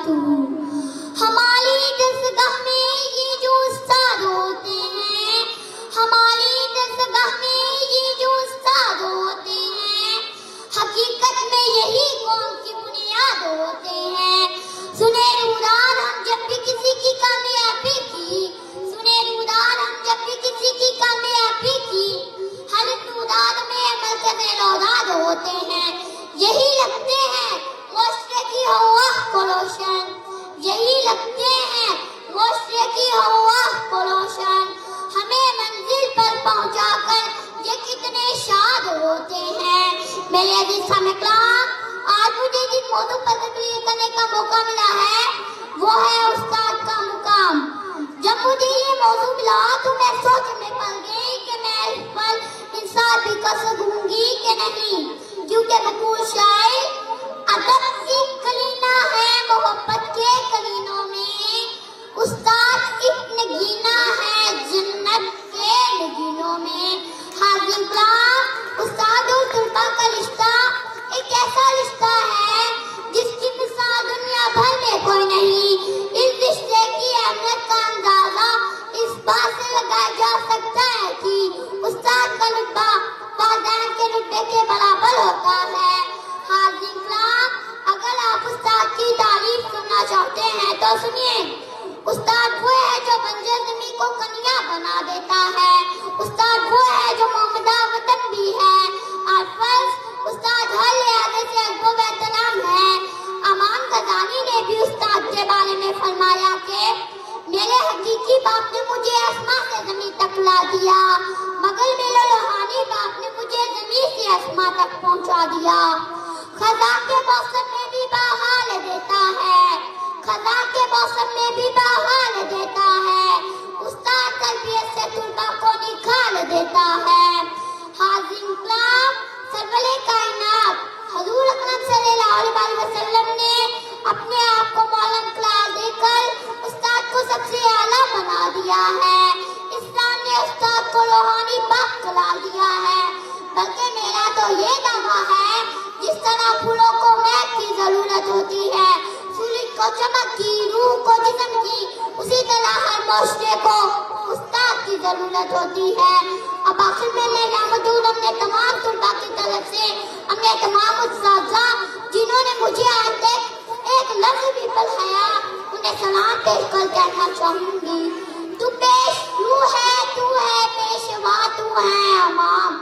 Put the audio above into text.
تو ہماری دستگاہ میں یہ جو استاد ہوتے ہیں، ہماری دستگاہ میں یہ جو استاد ہوتے ہیں، حقیقت میں یہی قوم کی بنیاد ہوتے ہیں۔ سنے روداد ہم جب بھی کسی کی کامیابی کی، سنے روداد ہم جب بھی کسی کی کامیابی کی، ہر روداد میں مرکز روداد ہوتے ہیں۔ یہی لگتے ہیں معاشرے کی ہوا کو روشن، یہی لگتے ہیں معاشرے کی ہوا کو روشن، ہمیں منزل پر پہنچا کر یہ کتنے شاد ہوتے ہیں۔ میرے عزیز سامعین، آج مجھے جس موضوع پر تقریر کرنے کا موقع ملا ہے وہ ہے استاد کا مقام۔ جب مجھے یہ موضوع ملا تو میں سوچ میں پڑ گئی کہ میں اس پر انصاف بھی کر سکوں گی کہ نہیں، کیونکہ مقبول شاعر ادب ایک کلینہ ہے محبت کے کلینوں میں، استاد ایک نگینہ ہے جنت کے نگینوں میں۔ حاضرین کرام، استاد اور طلباء کا رشتہ ایک ایسا رشتہ ہے جس کی مثال دنیا بھر میں کوئی نہیں۔ اس رشتے کی اہمیت کا اندازہ اس بات سے لگایا جا سکتا ہے کہ استاد کا رتبہ والدین کے رتبے کے برابر ہوتا ہے۔ حاضرین کرام، اگر آپ استاد کی تعریف سننا چاہتے ہیں تو سنیے۔ استاد وہ ہے جو بنجر زمین کو کنیا بنا دیتا ہے، استاد وہ ہے جو محمدہ وطن بھی ہے اور فرض استاد ہر لحاظ سے ادب و احترام ہے۔ امان غزالی نے بھی استاد کے بارے میں فرمایا کہ میرے حقیقی باپ نے مجھے آسمان سے زمین تک لا دیا، مگر میرے روحانی باپ نے مجھے زمین سے آسمان تک پہنچا دیا۔ خزاں کے موسم میں بھی بہار دیتا ہے، خزاں کے موسم میں بھی بہار دیتا ہے، استاد تربیت سے طلباء کو نکھار دیتا ہے۔ حاضرین کرام، سرور کائنات حضور اکرم صلی اللہ علیہ وسلم نے اپنے آپ کو مولانا قرار دے کر استاد کو سب سے اعلیٰ بنا دیا ہے۔ اسلام نے استاد کو روحانی باپ قرار دیا ہے، بلکہ میرا تو یہ دعویٰ ہے جس طرح پھولوں کو مہک کی ضرورت ہوتی ہے، سورج کو چمک کی، روح کو جسم کی، اسی طرح ہر معاشرے کو استاد کی ضرورت ہوتی ہے۔ اب آخر میں محمود اپنے تمام طلباء کی طرف سے اپنے تمام اساتذہ جنہوں نے مجھے آج تک ایک لفظ بھی پڑھایا انہیں سلام پیش کر کہنا چاہوں گی۔ تو پیش تو ہے پیشوا تو ہے امام،